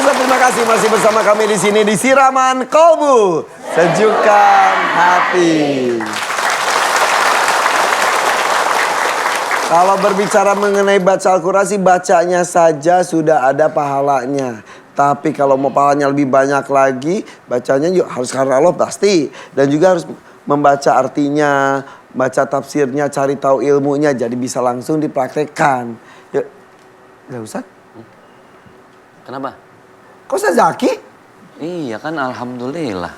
Pemirsa, terima kasih masih bersama kami di sini di Siraman Kolbu, sejukkan hati. Kalau berbicara mengenai baca Al-Quran sih bacanya saja sudah ada pahalanya. Tapi kalau mau pahalanya lebih banyak lagi, bacanya juga harus karena Allah pasti. Dan juga harus membaca artinya, baca tafsirnya, cari tahu ilmunya. Jadi bisa langsung dipraktekkan. Ya Ustaz? Kenapa? Kok Ustaz Zaki? Iya kan alhamdulillah.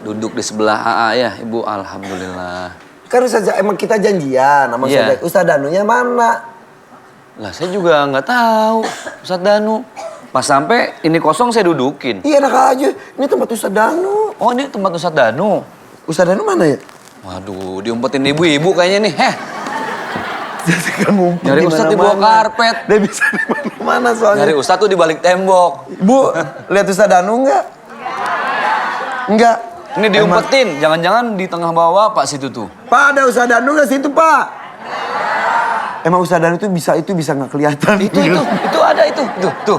Duduk di sebelah AA ya Ibu, alhamdulillah. Kan Ustaz, emang kita janjian sama Ustaz Danunya mana? Lah saya juga nggak tahu Ustaz Danu. Pas sampai ini kosong saya dudukin. Iya enak aja, ini tempat Ustaz Danu. Oh ini tempat Ustaz Danu. Ustaz Danu mana ya? Waduh diumpetin ibu-ibu kayaknya nih. Kan Nyari Ustaz di bawah karpet. Dia bisa di mana soalnya. Nyari Ustaz tuh di balik tembok. Bu, lihat Ustaz Danu enggak? Enggak. Ini diumpetin, jangan-jangan di tengah bawah Pak situ tuh. Pak, ada Ustaz Danu nggak situ Pak? Emang Ustaz Danu itu bisa nggak kelihatan? Itu ada itu, tuh.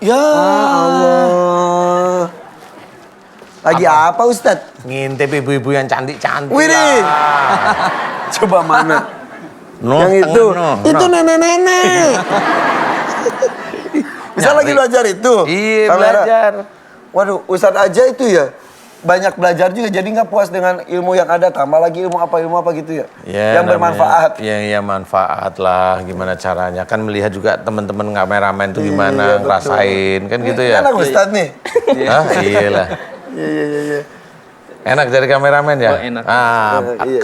Ya Allah. Lagi apa Ustaz? Ngintip ibu-ibu yang cantik-cantik. Widih. Coba mana? Yang itu. Itu nenek-nenek. Bisa lagi belajar itu? Iya, kamera. belajar. Waduh, Ustaz aja itu ya. Banyak belajar juga, jadi nggak puas dengan ilmu yang ada, tambah lagi ilmu apa gitu ya, yang bermanfaat. Ya manfaat lah, gimana caranya, kan melihat juga teman-teman kameramen tuh gimana, ngerasain, kan gitu ya. Enak Ustaz nih. Hah, iyalah. Iya. Enak jadi kameramen ya? Oh, enak.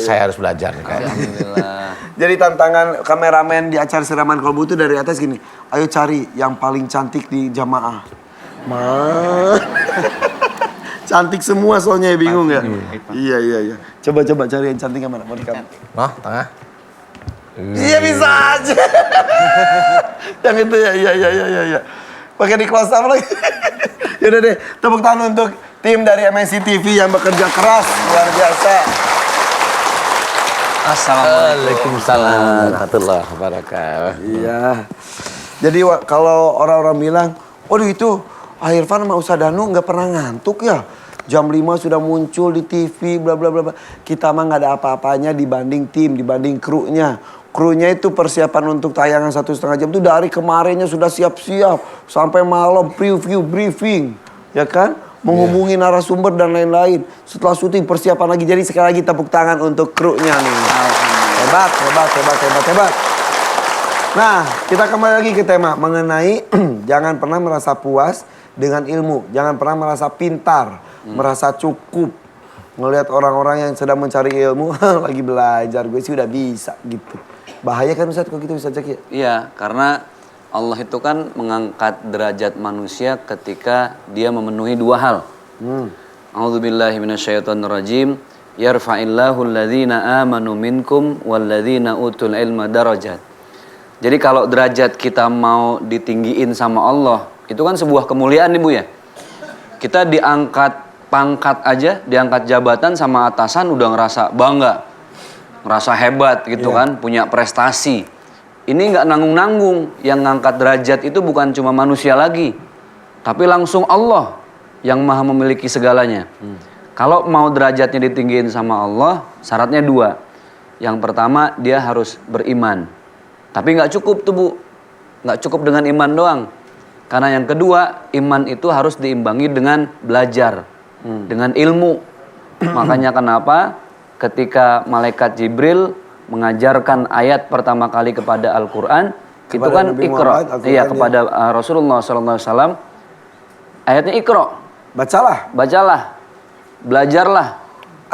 Saya harus belajar nih kayaknya. Alhamdulillah. Jadi tantangan kameramen di acara Siraman Kolbu itu dari atas gini, ayo cari yang paling cantik di jamaah. Cantik semua soalnya, bingung ya? Iya. Coba cari yang cantik yang mana? Mau di kamera? Tengah. Iya bisa aja. Yang itu ya, iya. Pakai di close up lagi. Yaudah deh, tepuk tangan untuk tim dari MNC TV yang bekerja keras, luar biasa. Waalaikumsalam warahmatullahi wabarakatuh. Iya. Jadi kalau orang-orang bilang, waduh itu Pak Irfan sama Ustaz Danu nggak pernah ngantuk ya. Jam 5 sudah muncul di TV, bla bla bla. Kita mah nggak ada apa-apanya dibanding tim, dibanding krunya. Krunya itu persiapan untuk tayangan 1,5 jam itu dari kemarinnya sudah siap-siap. Sampai malam preview, briefing. Ya kan? Menghubungi narasumber dan lain-lain. Setelah syuting persiapan lagi. Jadi sekali lagi tepuk tangan untuk krunya nih. Hebat. Nah, kita kembali lagi ke tema mengenai jangan pernah merasa puas dengan ilmu. Jangan pernah merasa pintar, merasa cukup. Ngelihat orang-orang yang sedang mencari ilmu, lagi belajar, gue sih udah bisa gitu. Bahaya kan Ustaz kalau gitu Ustaz Zaki? Iya, karena Allah itu kan mengangkat derajat manusia ketika dia memenuhi dua hal. A'udzubillahi minasyaitonirrajim. Yarfa'illahu alladhina amanu minkum walladzina utul ilma darajat. Jadi kalau derajat kita mau ditinggiin sama Allah, itu kan sebuah kemuliaan nih Bu ya. Kita diangkat pangkat aja, diangkat jabatan sama atasan udah ngerasa bangga. Ngerasa hebat gitu kan, punya prestasi. Ini nggak nanggung-nanggung, yang ngangkat derajat itu bukan cuma manusia lagi. Tapi langsung Allah yang maha memiliki segalanya. Kalau mau derajatnya ditinggiin sama Allah, syaratnya dua. Yang pertama dia harus beriman. Tapi nggak cukup tuh Bu, nggak cukup dengan iman doang. Karena yang kedua, iman itu harus diimbangi dengan belajar, dengan ilmu. Makanya kenapa ketika malaikat Jibril mengajarkan ayat pertama kali kepada Al-Quran, itu kan Iqra. Iya, kepada Rasulullah SAW, ayatnya Iqra. Bacalah, belajarlah.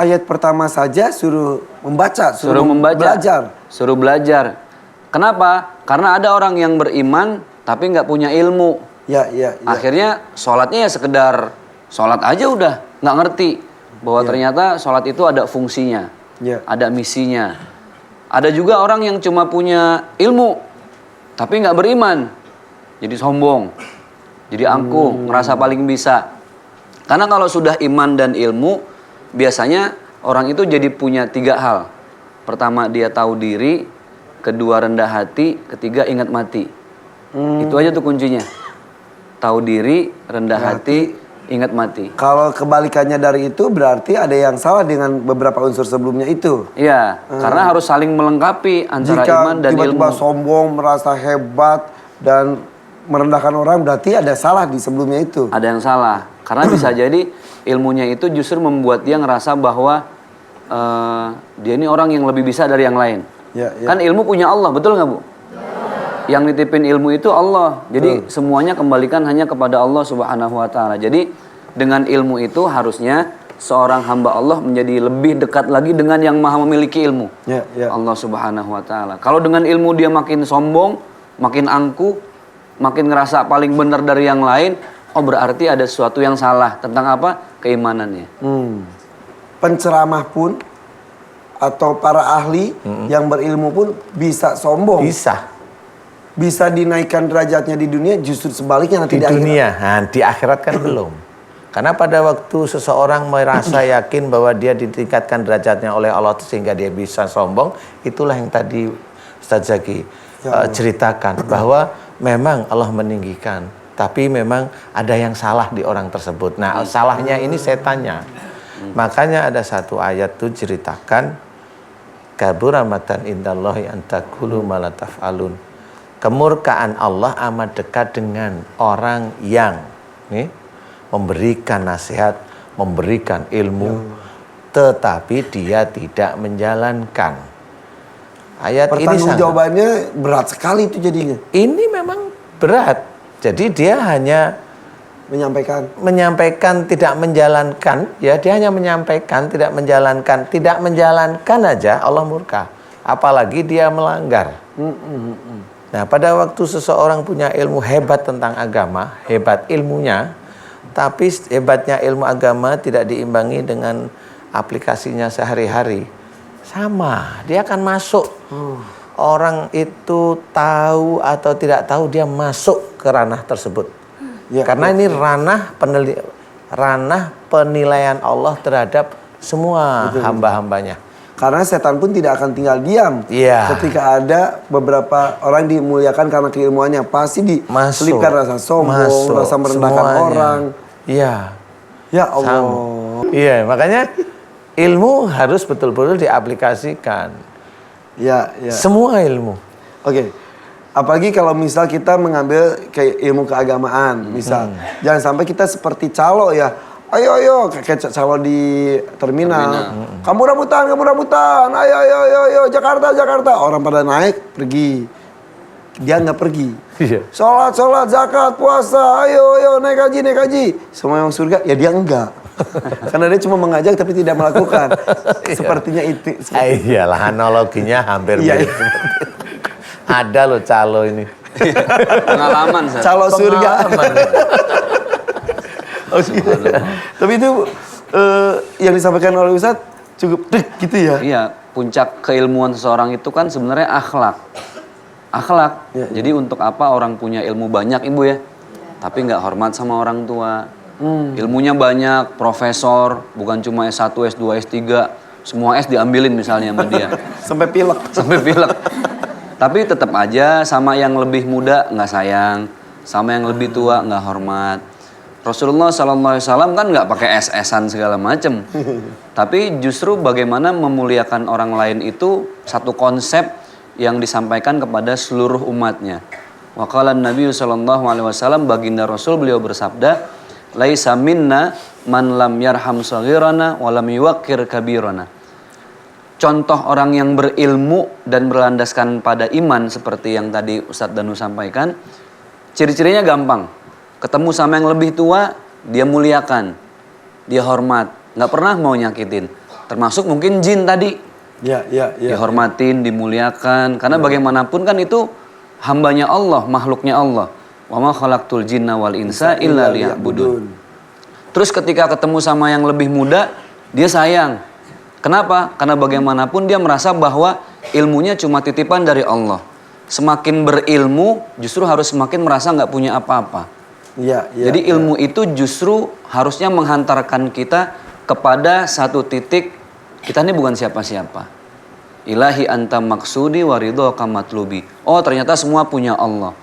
Ayat pertama saja suruh membaca, suruh membaca, suruh belajar. Kenapa? Karena ada orang yang beriman tapi nggak punya ilmu. Ya. Akhirnya sholatnya ya sekedar sholat aja udah, nggak ngerti bahwa ternyata sholat itu ada fungsinya, ada misinya. Ada juga orang yang cuma punya ilmu tapi nggak beriman, jadi sombong, jadi angkuh, ngerasa paling bisa. Karena kalau sudah iman dan ilmu, biasanya orang itu jadi punya tiga hal. Pertama dia tahu diri, kedua rendah hati, ketiga ingat mati. Itu aja tuh kuncinya. tahu diri, rendah hati, ingat mati. Kalau kebalikannya dari itu berarti ada yang salah dengan beberapa unsur sebelumnya itu. Iya, karena harus saling melengkapi antara Jika iman dan tiba-tiba ilmu. sombong, merasa hebat dan merendahkan orang, berarti ada salah di sebelumnya itu. Ada yang salah. Karena bisa jadi ilmunya itu justru membuat dia ngerasa bahwa dia ini orang yang lebih bisa dari yang lain. Ya, ya. Kan ilmu punya Allah, betul nggak Bu? Yang nitipin ilmu itu Allah. Jadi semuanya kembalikan hanya kepada Allah Subhanahu wa taala. Jadi dengan ilmu itu harusnya seorang hamba Allah menjadi lebih dekat lagi dengan yang Maha memiliki ilmu. Ya, ya. Allah Subhanahu wa taala. Kalau dengan ilmu dia makin sombong, makin angkuh, makin ngerasa paling benar dari yang lain, oh berarti ada sesuatu yang salah tentang apa? Keimanannya. Penceramah pun atau para ahli yang berilmu pun bisa sombong. Bisa dinaikkan derajatnya di dunia, justru sebaliknya nanti Di dunia, nah, di akhirat kan belum. Karena pada waktu seseorang merasa yakin bahwa dia ditingkatkan derajatnya oleh Allah sehingga dia bisa sombong, itulah yang tadi Ustaz Zaki ceritakan bahwa memang Allah meninggikan, tapi memang ada yang salah di orang tersebut. Nah, salahnya ini setannya. Makanya ada satu ayat tuh ceritakan kaburamatan indallahi an taqulu ma la taf'alun. Kemurkaan Allah amat dekat dengan orang yang memberikan nasihat, memberikan ilmu, tetapi dia tidak menjalankan. Ayat ini jawabannya berat sekali itu jadinya. Ini memang berat. Jadi dia hanya menyampaikan tidak menjalankan, ya dia hanya menyampaikan tidak menjalankan aja Allah murka. Apalagi dia melanggar. Nah, pada waktu seseorang punya ilmu hebat tentang agama, hebat ilmunya, tapi hebatnya ilmu agama tidak diimbangi dengan aplikasinya sehari-hari, sama, dia akan masuk. Orang itu tahu atau tidak tahu, dia masuk ke ranah tersebut. Karena ini ranah penilaian Allah terhadap semua hamba-hambanya. Karena setan pun tidak akan tinggal diam. Ketika ada beberapa orang dimuliakan karena keilmuannya, pasti diselipkan rasa sombong, rasa merendahkan orang. Iya. Ya Allah. Iya, makanya ilmu harus betul-betul diaplikasikan. Ya. Semua ilmu. Oke. Apalagi kalau misal kita mengambil kayak ilmu keagamaan, misal. Jangan sampai kita seperti calo ya. Ayo, kayak calo di terminal. Kamu rambutan. Ayo, Jakarta. Orang pada naik, pergi. Dia nggak pergi. Sholat, zakat, puasa. Ayo, naik haji. Semua yang surga, ya dia enggak. Karena dia cuma mengajak tapi tidak melakukan. Sepertinya itu. Iyalah, analoginya hampir mirip. Ada loh calo ini. Pengalaman, Calo surga. Tapi itu yang disampaikan oleh Ustadz cukup gitu ya. Iya, puncak keilmuan seseorang itu kan sebenarnya akhlak. Jadi untuk apa orang punya ilmu banyak Ibu ya, tapi nggak hormat sama orang tua. Ilmunya banyak, profesor, bukan cuma S1, S2, S3, semua S diambilin misalnya sama dia. Sampai pilek. Tapi tetap aja sama yang lebih muda nggak sayang, sama yang lebih tua nggak hormat. Rasulullah SAW kan nggak pakai SS-an segala macem. Tapi justru bagaimana memuliakan orang lain itu satu konsep yang disampaikan kepada seluruh umatnya. Wa qala Nabi SAW, baginda Rasul, beliau bersabda, laisa minna man lam yarham saghirana wa lam yuwaqqir kabirana. Contoh orang yang berilmu dan berlandaskan pada iman seperti yang tadi Ustadz Danu sampaikan, ciri-cirinya gampang. Ketemu sama yang lebih tua, dia muliakan, dia hormat, nggak pernah mau nyakitin. Termasuk mungkin jin tadi, dihormatin, dimuliakan. Karena bagaimanapun kan itu hambanya Allah, makhluknya Allah. Wa ma khalaqtul jinna wal insa illa liya'budun. Terus ketika ketemu sama yang lebih muda, dia sayang. Kenapa? Karena bagaimanapun dia merasa bahwa ilmunya cuma titipan dari Allah. Semakin berilmu justru harus semakin merasa nggak punya apa-apa. Jadi ilmu itu justru harusnya menghantarkan kita kepada satu titik, kita ini bukan siapa-siapa. Ilahi anta maksudi wa ridhoka matlubi. Oh ternyata semua punya Allah.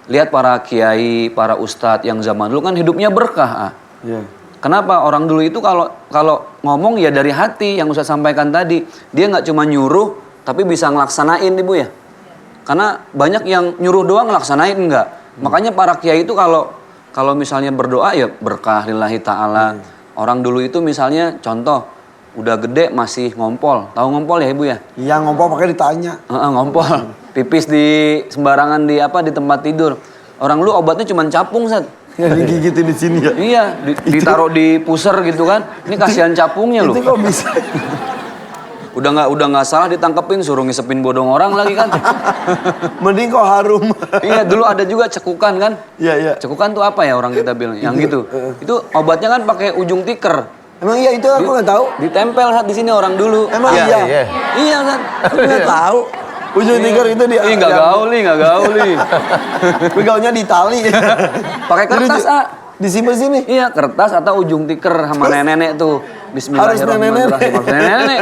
lihat para kiai, para ustadz yang zaman dulu kan hidupnya berkah. Iya. Kenapa orang dulu itu kalau ngomong ya dari hati yang Ustadz sampaikan tadi. Dia nggak cuma nyuruh tapi bisa ngelaksanain Ibu ya. Karena banyak yang nyuruh doang ngelaksanain enggak. Makanya para kiai itu kalau misalnya berdoa ya berkah lillahi ta'ala. Orang dulu itu misalnya contoh udah gede masih ngompol. Tahu ngompol ya Ibu ya? Iya ngompol pakai ditanya. Ngompol. Pipis di sembarangan di tempat tidur. Orang lu obatnya cuma capung, Sat. Ya digigitin di sini ya. Iya, ditaruh di puser gitu kan. Ini kasihan capungnya loh. Itu kok bisa? Udah nggak salah ditangkepin, suruh ngisepin bodong orang lagi kan. Mending kok harum. Iya, dulu ada juga cekukan kan. Iya, iya. Cekukan tuh apa ya orang kita bilang? Yang gitu. Itu obatnya kan pakai ujung tiker. Emang iya itu aku nggak tahu. Ditempel Sat di sini orang dulu. Emang iya? Iya. Iya, Sat. Aku nggak tahu. Ujung tiker itu di. Ih, nggak gaul nih. Pegangnya di tali. Pakai kertas, Disimpan sini. Iya, kertas atau ujung tiker sama nenek-nenek tuh. Bismillahirrahmanirrahim. Harus nenek-nenek.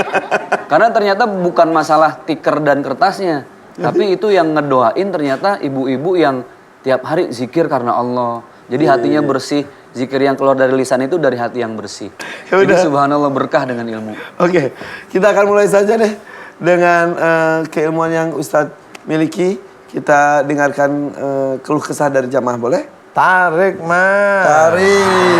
Karena ternyata bukan masalah tiker dan kertasnya. Tapi itu yang ngedoain ternyata ibu-ibu yang tiap hari zikir karena Allah. Jadi hatinya bersih. Zikir yang keluar dari lisan itu dari hati yang bersih. Ya Jadi udah. subhanallah berkah dengan ilmu. Oke, kita akan mulai saja deh dengan keilmuan yang Ustadz miliki. Kita dengarkan keluh kesah dari jamaah, boleh? Tarik, Mas. Tarik.